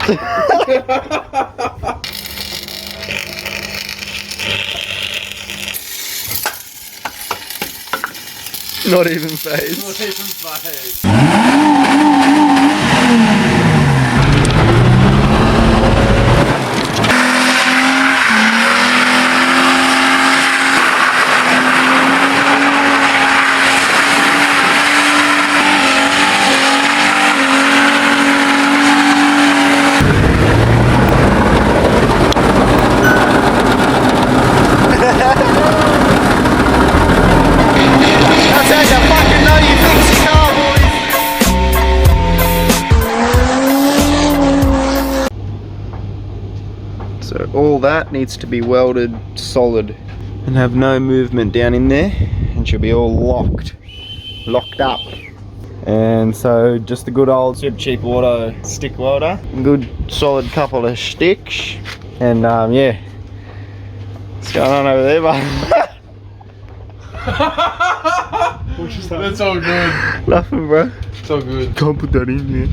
Not even phased. Not even phased. So all that needs to be welded solid and have no movement down in there, and she'll be all locked up. And so just the good old super cheap auto stick welder, good solid couple of sticks, and yeah, what's going on over there, bud? That's all good. Nothing, bro. It's all good. Can't put that in there.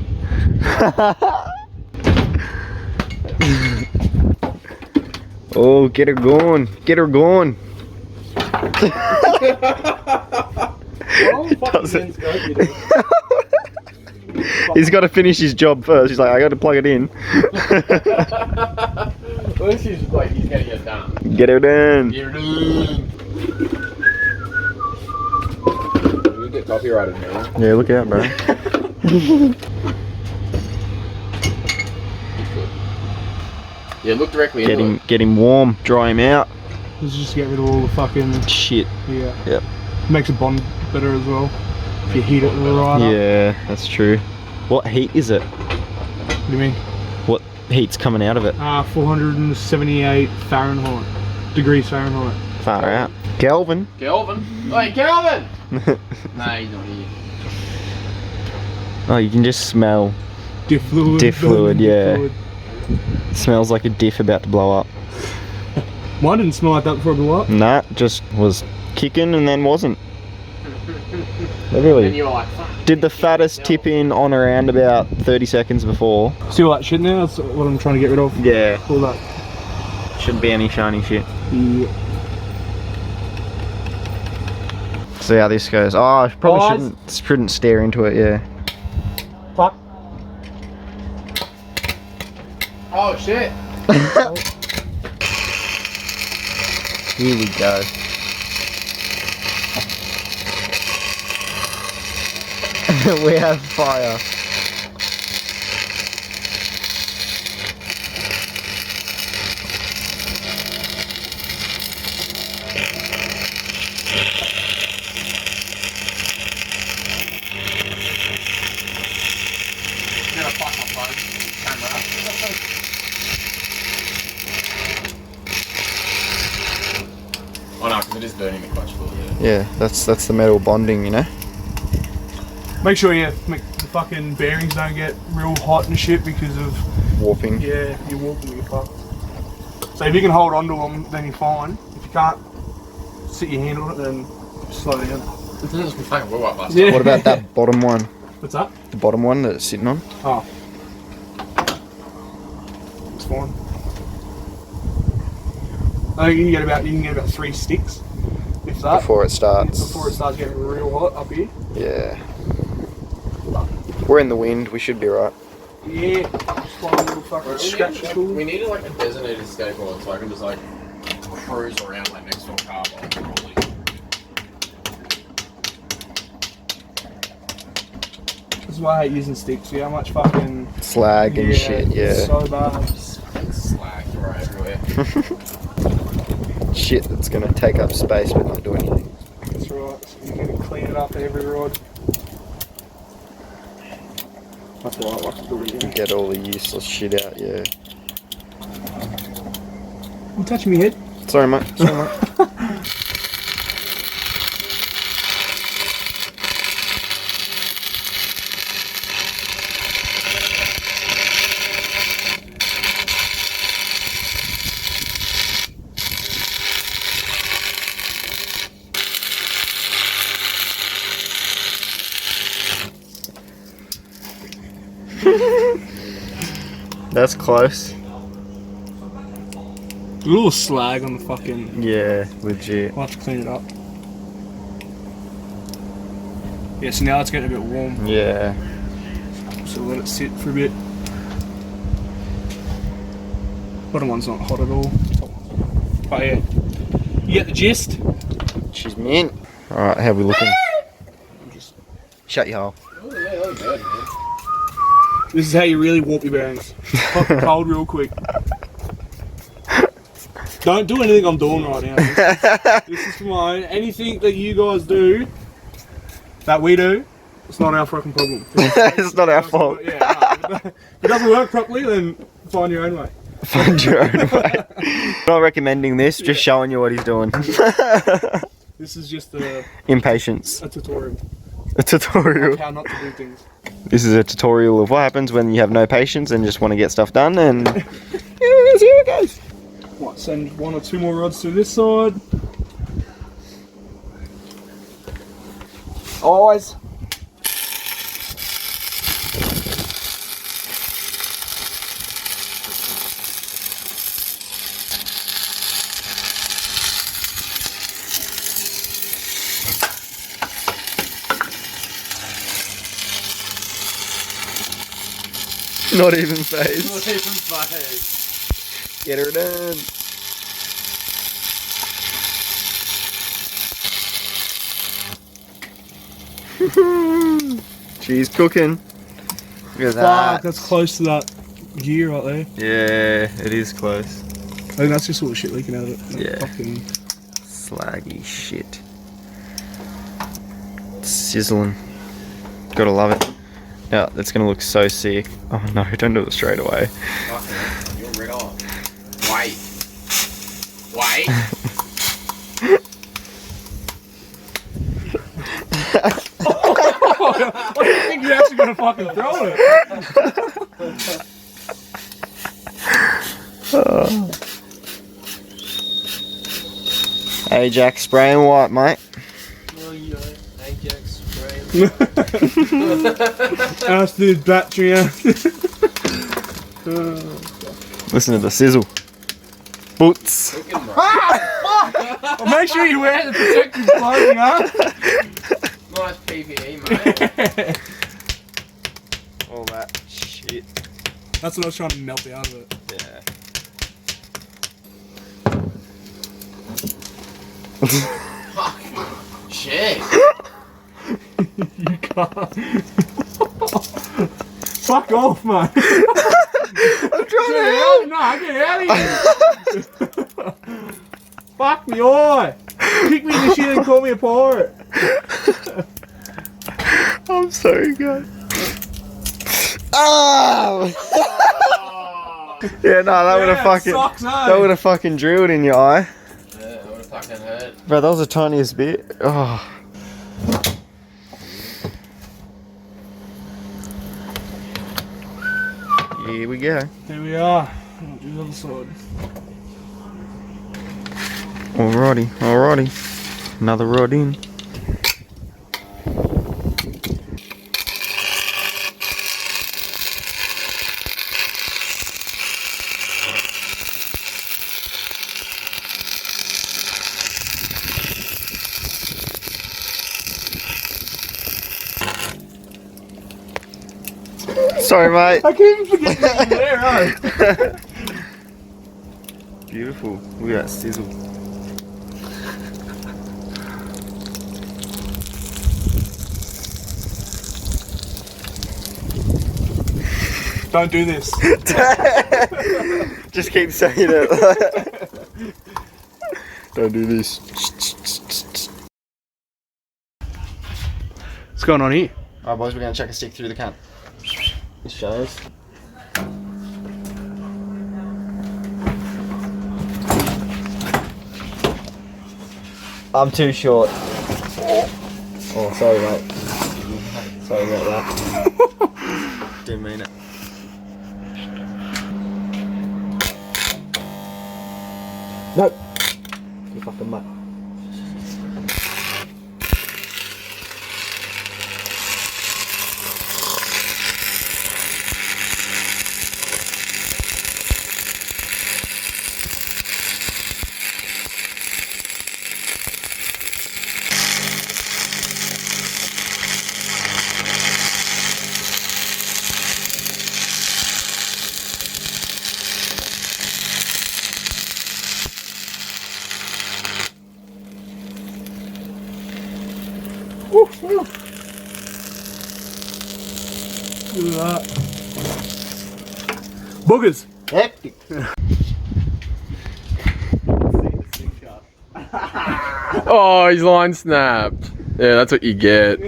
Oh, get her going. Get her going. He's got to finish his job first. He's like, I got to plug it in. At least he's like, he's getting it done. Get her done. Get her done. We get copyrighted now. Yeah, look out, bro. Yeah, look directly into it. Get him warm, dry him out. Let's just get rid of all the fucking shit. Yeah. Yep. Makes it bond better as well. If you heat it right up. Yeah, that's true. What heat is it? What do you mean? What heat's coming out of it? 478 Fahrenheit. Degrees Fahrenheit. Far out. Kelvin. Kelvin? Hey, Kelvin! Nah, he's not here. Oh, you can just smell Diff fluid. Diff fluid, yeah. Fluid. It smells like a diff about to blow up. Mine didn't smell like that before it blew up. Nah, just was kicking and then wasn't. And Literally. you were like, fuck. Did the fattest tip in on around about 30 seconds before. See all that shit now? That's what I'm trying to get rid of. Yeah. All that. Shouldn't be any shiny shit. Yeah. See how this goes. Oh, I probably Guys. shouldn't stare into it, yeah. Fuck. Oh shit! Here we go. We have fire. I'm gonna fuck my phone camera. Oh no, because it is burning the clutch fluid. Yeah, that's the metal bonding, you know. Make sure the fucking bearings don't get real hot and shit because of Warping. yeah, you're warping, you're fucked. So if you can hold on to them, then you're fine. If you can't sit your hand on it, then slow down. It's just fucking blew up last Yeah. What about that bottom one? What's that? The bottom one that it's sitting on? Oh. It's fine. I think you can get about 3 sticks, if that. Before it starts. Before it starts getting real hot up here. Yeah. We're in the wind, we should be right. Yeah. Just find a little fucking scratch tool. We needed like a designated skateboard so I can just like cruise around like next to a car while I'm rolling. This is why I hate using sticks. See how much fucking Slag and shit, yeah. So bad. Slag right everywhere. Shit that's gonna take up space but not do anything. That's right. So you need to clean it up every rod. That's why I like to do it again. Get all the useless shit out, yeah. You touching me head? Sorry mate, sorry mate. That's close. A little slag on the fucking... Yeah, legit. I'll have to clean it up. Yeah, so now it's getting a bit warm. Yeah. So let it sit for a bit. Bottom one's not hot at all. But yeah, you get the gist. She's mint. Alright, how are we looking? Shut your hole. Oh, yeah, that was good, man. This is how you really warp your bearings. Pop it cold real quick. Don't do anything I'm doing right now. This is for my own. Anything that you guys do, that we do, it's not our fucking problem. It's not our fault. Yeah, no, if it doesn't work properly, then find your own way. Find your own way. Not recommending this, just showing you what he's doing. This is just a Impatience. tutorial. A tutorial. How not to do things. This is a tutorial of what happens when you have no patience and just want to get stuff done, and here it goes. Might send 1 or 2 more rods to this side. Always. Not even phased. Not even phased. Get her done. She's cooking. Look at that. Fuck, that's close to that gear right there. Yeah, it is close. I think that's just all the shit leaking out of it. Yeah. Fucking... Slaggy shit. Sizzling. Gotta love it. Now, that's gonna look so sick. Oh no, don't do it straight away. Fucking, you're rid off. Wait. Wait. I didn't think you're actually gonna fucking throw Oh. it. Ajax spraying white, mate. Oh, yeah. Ajax spray. Ask the battery out. Listen to the sizzle. Boots. Well, make sure you wear the protective clothing, huh? Nice PPE, mate. All that shit. That's what I was trying to melt out of it. Yeah. Fuck. Shit. You can't. Fuck off, mate. I'm trying Get out! No, get out of here! Fuck me eye! Kick me in the shit and call me a pirate! I'm sorry, guys. Oh! Yeah, no, that would have fucking sucks, eh? that would have fucking drilled in your eye. Yeah, it would have fucking hurt. Bro, that was the tiniest bit. Oh. Here we go. Here we are. I'll do the other side. Alrighty, alrighty. Another rod in. Sorry, mate. I can't even forget that you're there, huh? Beautiful. Look at that sizzle. Don't do this. Just keep saying it. Don't do this. What's going on here? Alright, boys, we're going to chuck a stick through the cunt. This shows. I'm too short. Oh, sorry, mate. Sorry about that. Didn't mean it. Nope. You fucking mutt. Look at that. Boogers. Hectic. Oh, his line snapped. Yeah, that's what you get.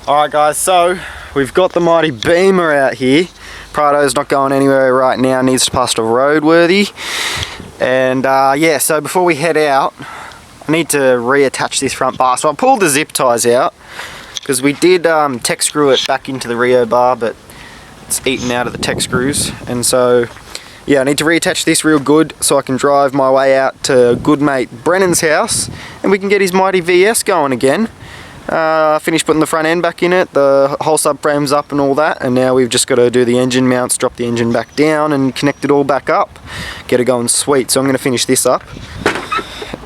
Alright guys, so we've got the mighty Beamer out here. Prado's not going anywhere right now, needs to pass to roadworthy. And yeah, so before we head out, I need to reattach this front bar. So I pulled the zip ties out, because we did tech screw it back into the Rio bar, but it's eaten out of the tech screws. And so yeah, I need to reattach this real good so I can drive my way out to good mate Brennan's house and we can get his mighty VS going again. Finished putting the front end back in it, the whole subframe's up and all that, and now we've just got to do the engine mounts, drop the engine back down and connect it all back up, get it going sweet. So I'm going to finish this up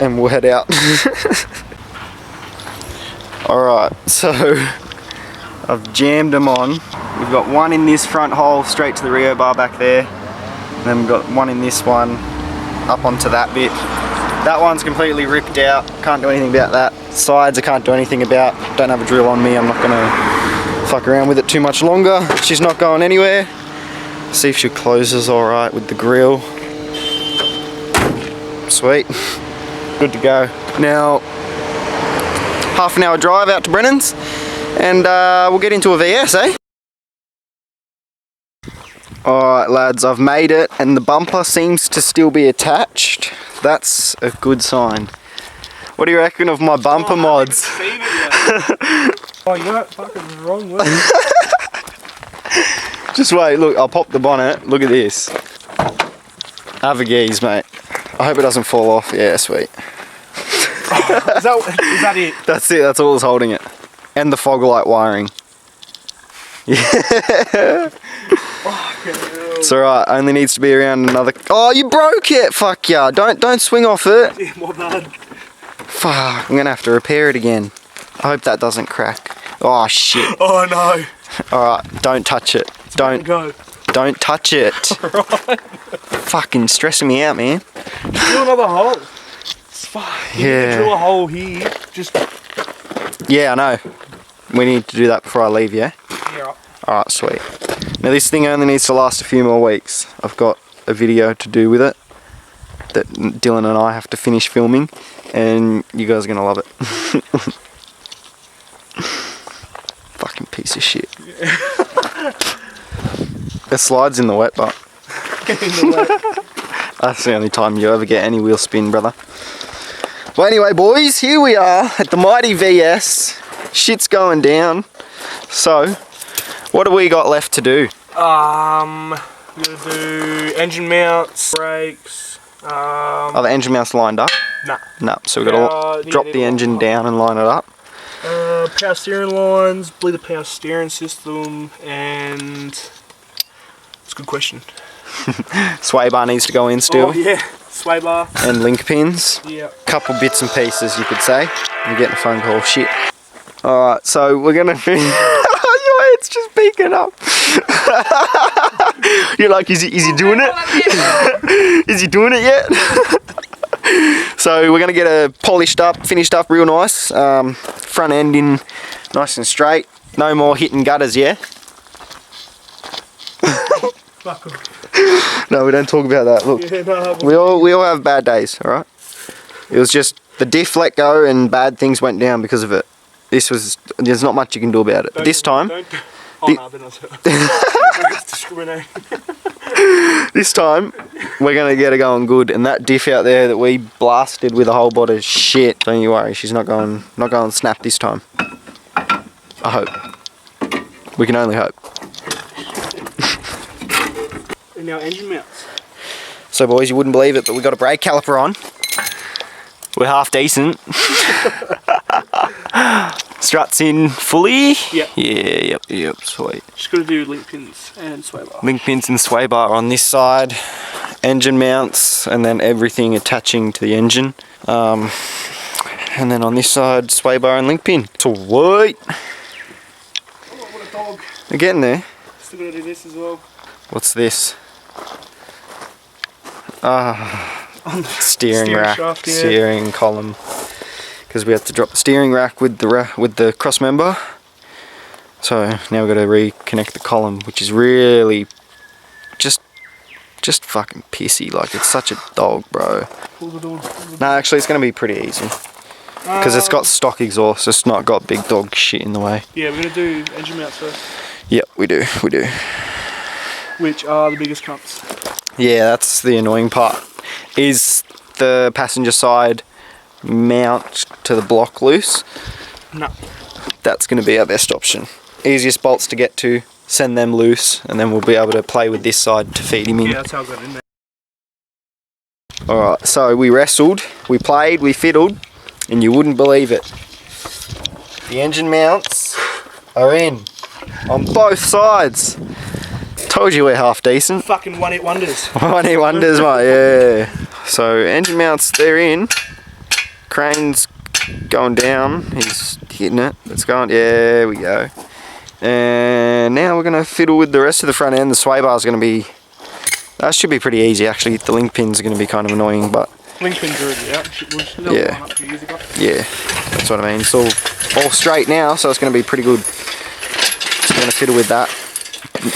and we'll head out. Alright, so I've jammed them on. We've got one in this front hole straight to the Rio bar back there, and then we've got one in this one up onto that bit. That one's completely ripped out, can't do anything about that. Sides I can't do anything about, don't have a drill on me, I'm not gonna fuck around with it too much longer. She's not going anywhere. See if she closes alright with the grill. Sweet, good to go. Now, half an hour drive out to Brennan's and we'll get into a VS, eh? Alright lads, I've made it and the bumper seems to still be attached. That's a good sign. What do you reckon of my bumper mods? I haven't seen it yet. Oh, you got fucking wrong way. Just wait, look, I'll pop the bonnet. Look at this. Have a gaze, mate. I hope it doesn't fall off. Yeah, sweet. Is that it? That's it, that's all that's holding it. And the fog light wiring. Yeah. It's alright, only needs to be around another. Oh, you broke it! Fuck yeah, don't swing off it. Yeah, my bad. Fuck, I'm gonna have to repair it again. I hope that doesn't crack. Oh shit. Oh no. Alright, don't touch it. Don't touch it. Right. Fucking stressing me out, man. Drill another hole. It's fine. You need to drill a hole here. Just. Yeah, I know. We need to do that before I leave, yeah? Yeah, right. Alright, sweet. Now this thing only needs to last a few more weeks. I've got a video to do with it that Dylan and I have to finish filming, and you guys are going to love it. Fucking piece of shit. It slides in the wet, but that's the only time you ever get any wheel spin, brother. Well anyway boys, here we are at the mighty VS. Shit's going down. So, what do we got left to do? We're gonna do engine mounts, brakes. Are the engine mounts lined up? Nah. No, so we've got to drop the engine down and line it up. Power steering lines, bleed the power steering system, and it's a good question. Sway bar needs to go in still. Oh yeah, sway bar. And link pins. Yeah. Couple bits and pieces you could say. You're getting a phone call, shit. Alright, so we're gonna finish. Your head's just peeking up. You're like, is he doing it? Is he doing it yet? So we're gonna get it polished up, finished up real nice. Front end in nice and straight. No more hitting gutters, yeah? Fuck off. No, we don't talk about that. Look, Yeah, no, we all have bad days, alright? It was just the diff let go and bad things went down because of it. There's not much you can do about it. But this time, this time, we're going to get it going good. And that diff out there that we blasted with a whole bottle of shit, don't you worry, she's not going snap this time. I hope. We can only hope. And now engine mounts. So boys, you wouldn't believe it, but we got a brake caliper on. We're half decent. Struts in fully? Yep. Yeah, yep, sweet. Just got to do link pins and sway bar. Link pins and sway bar on this side. Engine mounts, and then everything attaching to the engine. And then on this side, sway bar and link pin. Sweet. Oh, what a dog. We're getting there. Still got to do this as well. What's this? steering rack, shaft, yeah. steering column, because we had to drop the steering rack with the cross member. So now we've got to reconnect the column, which is really just fucking pissy. Like, it's such a dog, bro. No, actually, it's gonna be pretty easy because it's got stock exhaust. It's not got big dog shit in the way. Yeah, we're gonna do engine mounts first. Yep, we do. Which are the biggest cunts. Yeah, that's the annoying part. Is the passenger side mount to the block loose? No. That's going to be our best option. Easiest bolts to get to, send them loose, and then we'll be able to play with this side to feed him in. Yeah, that's how I got in there. Alright, so we wrestled, we played, we fiddled, and you wouldn't believe it. The engine mounts are in on both sides. Told you we're half decent. Fucking one-hit wonders. One-hit wonders, mate, yeah. So engine mounts, they're in. Crane's going down. He's hitting it. It's going, yeah, we go. And now we're going to fiddle with the rest of the front end. The sway bar is going to be, that should be pretty easy actually. The link pins are going to be kind of annoying, but. Link pins are already out. Yeah. Yeah, that's what I mean. It's all straight now, so it's going to be pretty good. So we're going to fiddle with that.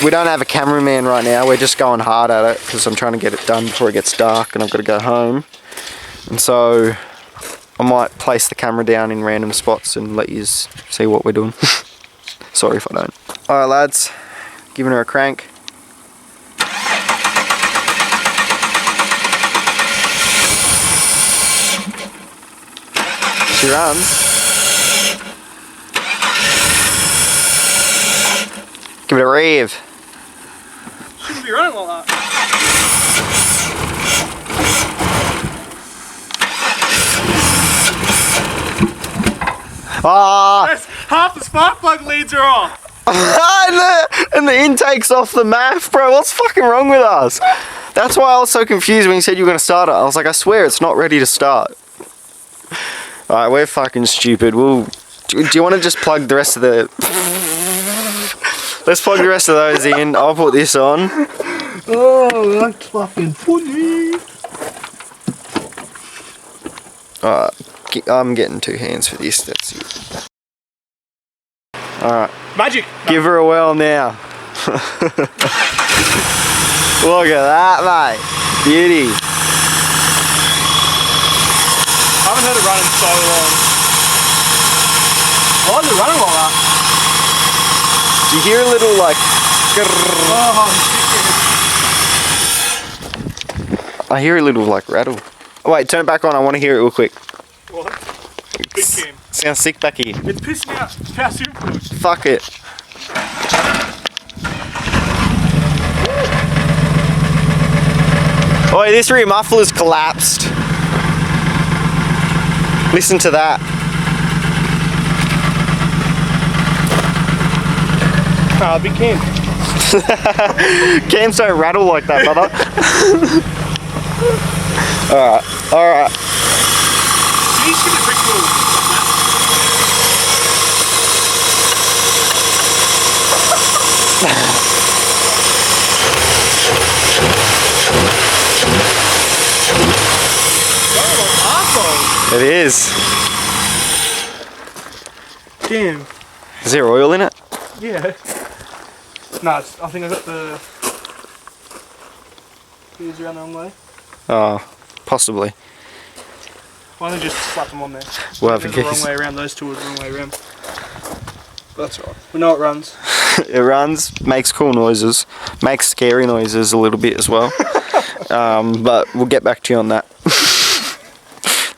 We don't have a cameraman right now. We're just going hard at it because I'm trying to get it done before it gets dark and I've got to go home. And so I might place the camera down in random spots and let you see what we're doing. Sorry if I don't. Alright lads, giving her a crank. She runs. Give it a rev. Shouldn't be running like that. Ah! Half the spark plug leads are off. And the intake's off the MAF, bro. What's fucking wrong with us? That's why I was so confused when you said you were going to start it. I was like, I swear it's not ready to start. Alright, we're fucking stupid. Do you want to just plug the rest of the... Let's plug the rest of those in. I'll put this on. Oh, that's fucking funny. Alright, I'm getting 2 hands for this. That's it. Alright. Magic. Give her a whirl now. Look at that, mate. Beauty. I haven't heard it run in so long. Why is it running like that? Do you hear a little like... Oh, I hear a little like rattle. Oh, wait, turn it back on. I want to hear it real quick. what? Big cam. Sounds sick back here. It's pissing me out. Power steering fluid. Fuck it. Oh, this rear muffler's collapsed. Listen to that. Ah, big cam. Cams don't rattle like that, brother. Alright, alright. You should get pretty cool. It is. Damn. Is there oil in it? Yeah. No, I think I got the gears around the wrong way. Oh, possibly. Why don't you just slap them on there? We'll have a the wrong guess. way around, those two are the wrong way around. That's right. We know it runs. It runs, makes cool noises, makes scary noises a little bit as well. But we'll get back to you on that.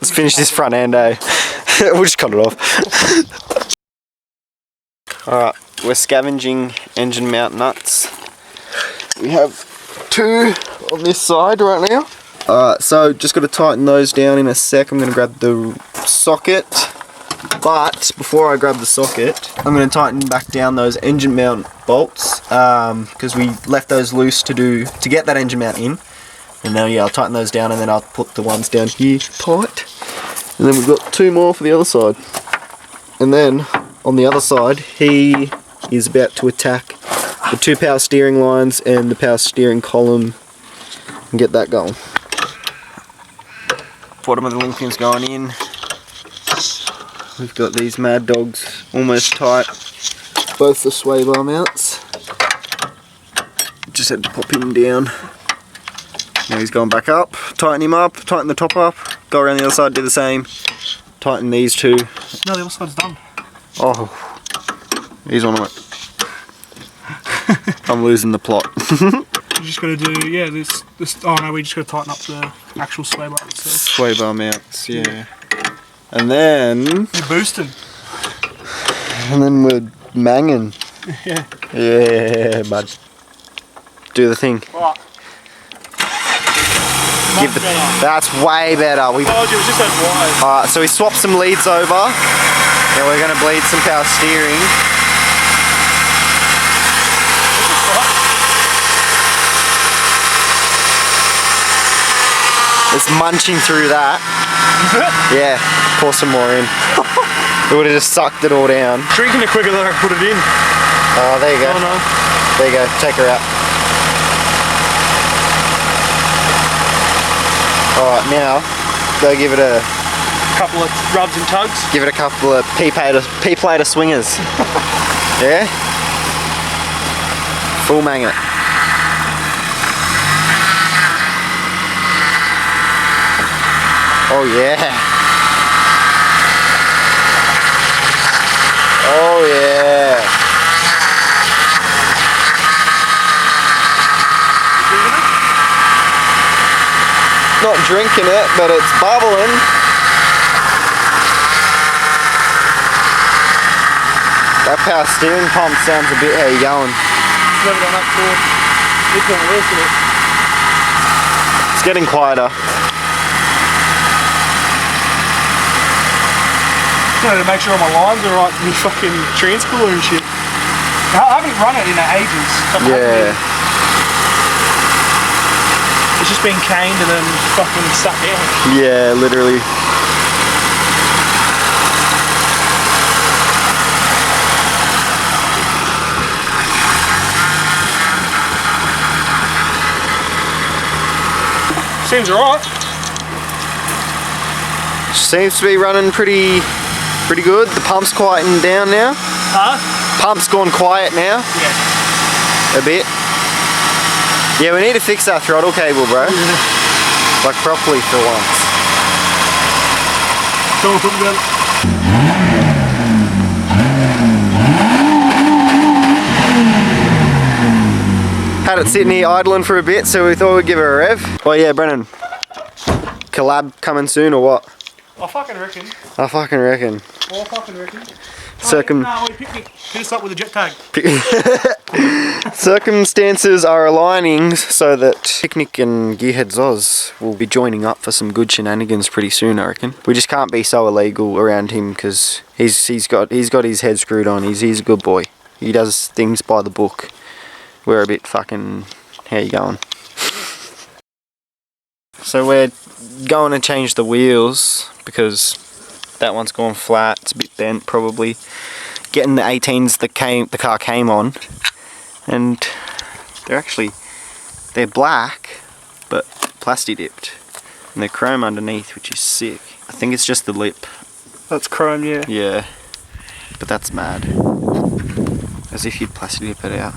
Let's finish this front end, eh? We'll just cut it off. Alright, we're scavenging engine mount nuts. We have 2 on this side right now. Alright, so just got to tighten those down in a sec. I'm going to grab the socket. But before I grab the socket, I'm going to tighten back down those engine mount bolts because we left those loose to get that engine mount in. And now, yeah, I'll tighten those down and then I'll put the ones down here tight. And then we've got 2 more for the other side. And then on the other side, he is about to attack the 2 power steering lines and the power steering column and get that going. Bottom of the link pin's going in. We've got these Mad Dogs almost tight. Both the sway bar mounts. Just had to pop him down. Now he's going back up. Tighten him up, tighten the top up. Go around the other side, do the same. Tighten these two. No, the other side's done. Oh, he's on it. I'm losing the plot. You just got to do, yeah, this. Oh no, we just got to tighten up the actual sway bar itself. Sway bar mounts, yeah. And then We're boosting. And then we're manging. Yeah. Yeah, bud. Do the thing. Right. Give the, that's way better. We told you, it was just those wires. Alright, so we swapped some leads over. And we're going to bleed some power steering. It's munching through that. Yeah, pour some more in. It would have just sucked it all down. Drinking it quicker than I put it in. Oh, there you go. Oh no. There you go, take her out. Alright, now, go give it a Couple of rubs and tugs. Give it a couple of P-plater swingers. Yeah? Full mang it. Oh yeah. Oh yeah. Not drinking it, but it's bubbling. That power steering pump sounds a bit, how you going? Never done that before. It's not worse than it. It's getting quieter. You know, to make sure all my lines are right for my fucking transpooler and shit. I haven't run it in ages. Yeah. It's just been caned and then fucking sat down. Yeah, literally. Seems alright. Seems to be running pretty good. The pump's quieting down now. Huh? Pump's gone quiet now. Yeah. A bit. Yeah, we need to fix that throttle cable, bro. Like properly for once. Don't put it down. Had it sitting here idling for a bit, so we thought we'd give her a rev. Oh yeah, Brennan. Collab coming soon or what? I fucking reckon. I fucking reckon. I fucking reckon. No, wait, pick me. Hit us up with a jet tag. Circumstances are aligning so that Picnic and GearHeadsOz will be joining up for some good shenanigans pretty soon, I reckon. We just can't be so illegal around him because he's got his head screwed on. He's a good boy. He does things by the book. We're a bit fucking, how you going? So we're going to change the wheels because that one's gone flat, it's a bit bent probably. Getting the 18s the car came on, and they're black but plasti dipped, and they're chrome underneath, which is sick. I think it's just the lip. That's chrome, yeah. Yeah, but that's mad. As if you'd plasti dip it out.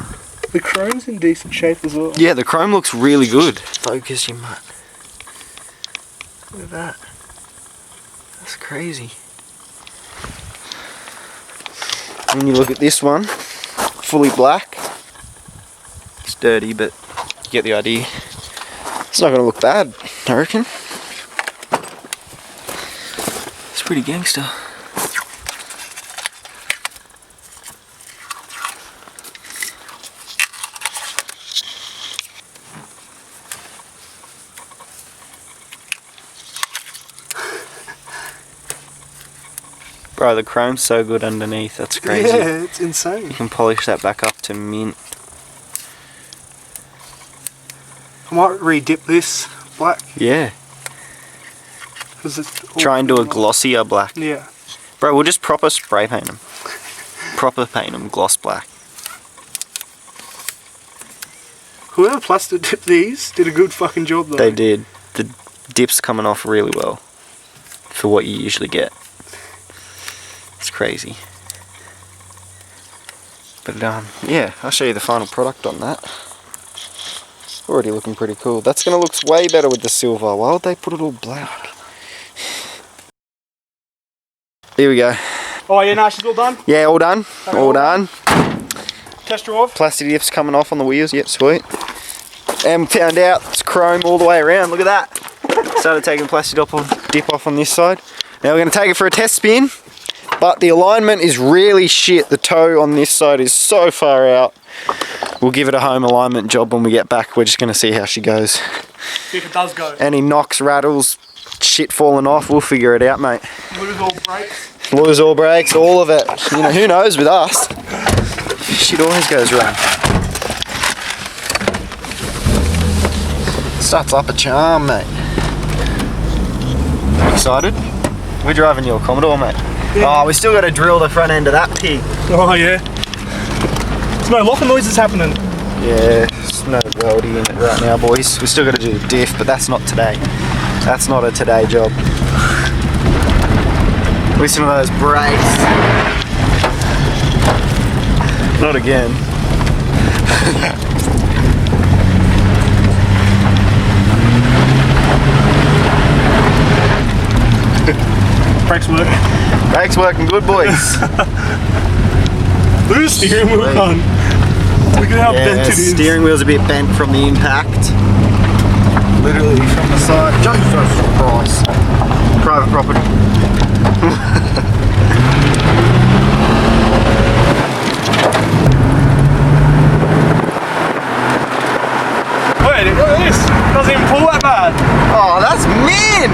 The chrome's in decent shape as well. Yeah, the chrome looks really good. Focus, you mutt. Look at that. That's crazy. When you look at this one, fully black. It's dirty, but you get the idea. It's not going to look bad, I reckon. It's pretty gangster. Bro, the chrome's so good underneath, that's crazy. Yeah, it's insane. You can polish that back up to mint. I might re-dip this black. Yeah. Try and do a glossier black. Yeah. Bro, we'll just proper spray paint them. Proper paint them gloss black. Whoever plastic dipped these did a good fucking job though. They did. The dip's coming off really well. for what you usually get. It's crazy. But yeah, I'll show you the final product on that. Already looking pretty cool. That's gonna look way better with the silver. Why would they put it all black? Here we go. Oh yeah, no, she's all done. Yeah, all done. All done. Test her off. Plastic diff's coming off on the wheels. Yep, sweet. And found out it's chrome all the way around. Look at that. Started taking plastic dip off on this side. Now we're going to take it for a test spin. But the alignment is really shit. The toe on this side is so far out. We'll give it a home alignment job when we get back. We're just going to see how she goes. See if it does go. Any knocks, rattles, shit falling off, we'll figure it out, mate. Lose all brakes. Lose all brakes, all of it. You know, who knows with us? Shit always goes wrong. Starts up a charm, mate. Excited? We're driving your Commodore, mate. Yeah. Oh, we still got to drill the front end of that pig. Oh yeah. There's no locking noises happening. Yeah, there's no welding in it right now, boys. We still got to do the diff, but that's not today. That's not a today job. Listen to those brakes. Not again. Brakes work. Brakes working good, boys. Look at the steering wheel on. Look at how bent it is. Steering wheel's a bit bent from the impact. Literally from the side. Jesus Christ. Private property. Wait, look at this. It doesn't even pull that bad. Oh, that's min!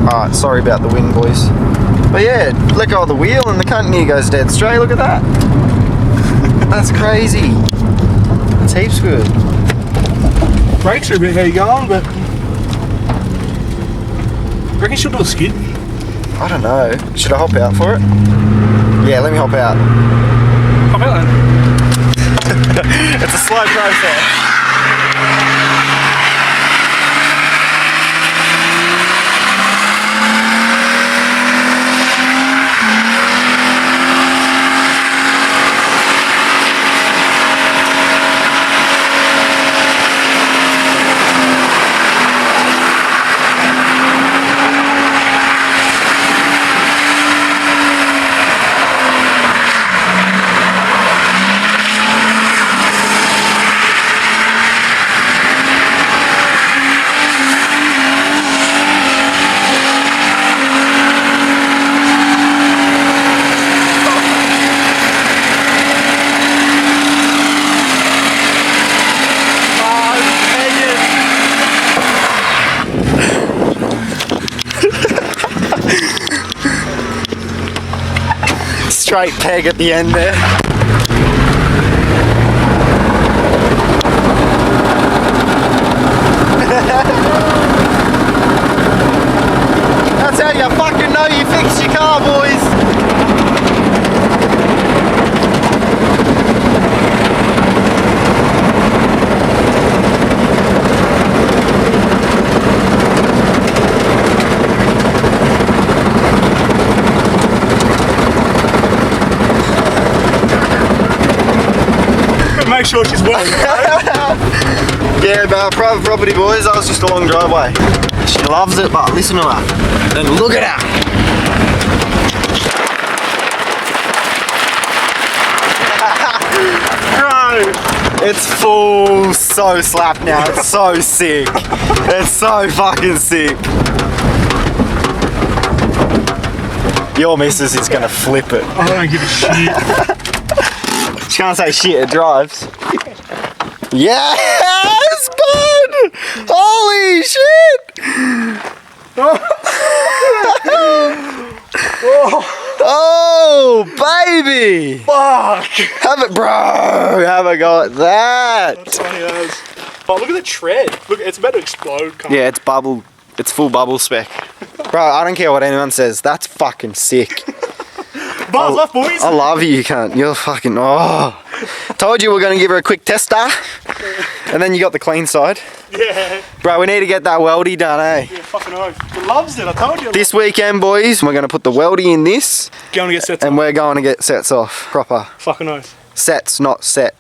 Alright, sorry about the wind, boys. But yeah, let go of the wheel and the cunt near goes dead straight. Look at that. That's crazy. That's heaps good. Brakes are a bit heavy going, but I reckon she'll do a skid. I don't know. Should I hop out for it? Yeah, let me hop out. Hop out then. It's a slow process. Straight peg at the end there. That's how you fucking know you fixed your car, boys. Make sure she's working. Yeah, but private property, boys. That was just a long driveway. She loves it, but listen to her. And look at her. Bro, it's full so slap now. It's so sick. It's so fucking sick. Your missus is gonna flip it. I don't give a shit. She can't say shit, it drives. Yes, bud! Holy shit! Oh, baby! Fuck! Have it, bro! Have I got that? That's funny as. But look at the tread. Look, it's about to explode. Yeah, it's bubble. It's full bubble spec. Bro, I don't care what anyone says. That's fucking sick. Bars off, boys! I love you, cunt. You're fucking. Oh. Told you we're going to give her a quick tester. And then you got the clean side. Yeah. Bro, we need to get that weldy done, eh? Yeah, fucking oath. He loves it, I told you. This weekend, boys, we're going to put the weldy in this. Going to get sets And off. we're going to get sets off. Proper. Fucking oath. Sets, not set.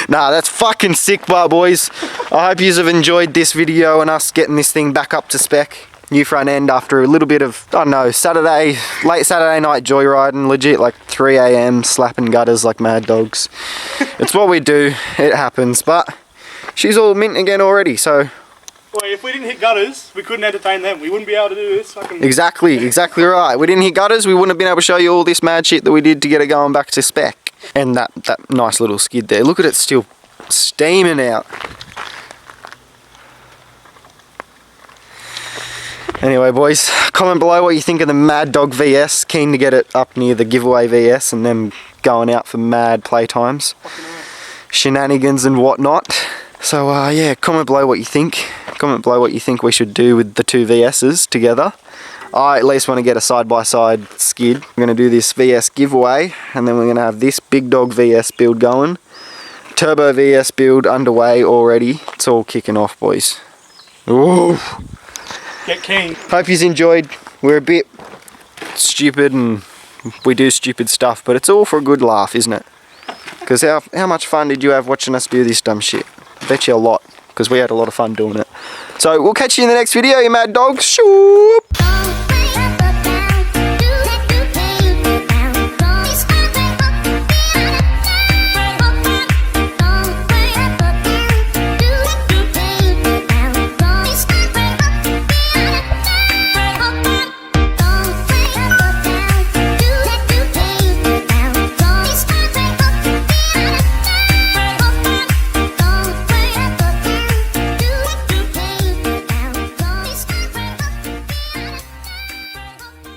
Nah, that's fucking sick, bar boys. I hope you have enjoyed this video and us getting this thing back up to spec. New front end after a little bit of, I don't know, late Saturday night joyriding, legit like 3 AM slapping gutters like mad dogs. It's what we do, it happens, but she's all mint again already, so. Well, if we didn't hit gutters, we couldn't entertain them. We wouldn't be able to do this. Exactly right. We didn't hit gutters, we wouldn't have been able to show you all this mad shit that we did to get it going back to spec. And that nice little skid there, look at it still steaming out. Anyway, boys, comment below what you think of the Mad Dog VS. Keen to get it up near the giveaway VS and them going out for mad playtimes, shenanigans and whatnot. So yeah, comment below what you think. Comment below what you think we should do with the two VSs together. I at least want to get a side-by-side skid. We're going to do this VS giveaway, and then we're going to have this Big Dog VS build going. Turbo VS build underway already. It's all kicking off, boys. Ooh. Get keen. Hope you've enjoyed. We're a bit stupid and we do stupid stuff, but it's all for a good laugh, isn't it? Because how much fun did you have watching us do this dumb shit? I bet you a lot, because we had a lot of fun doing it. So we'll catch you in the next video, you mad dogs. Shoop!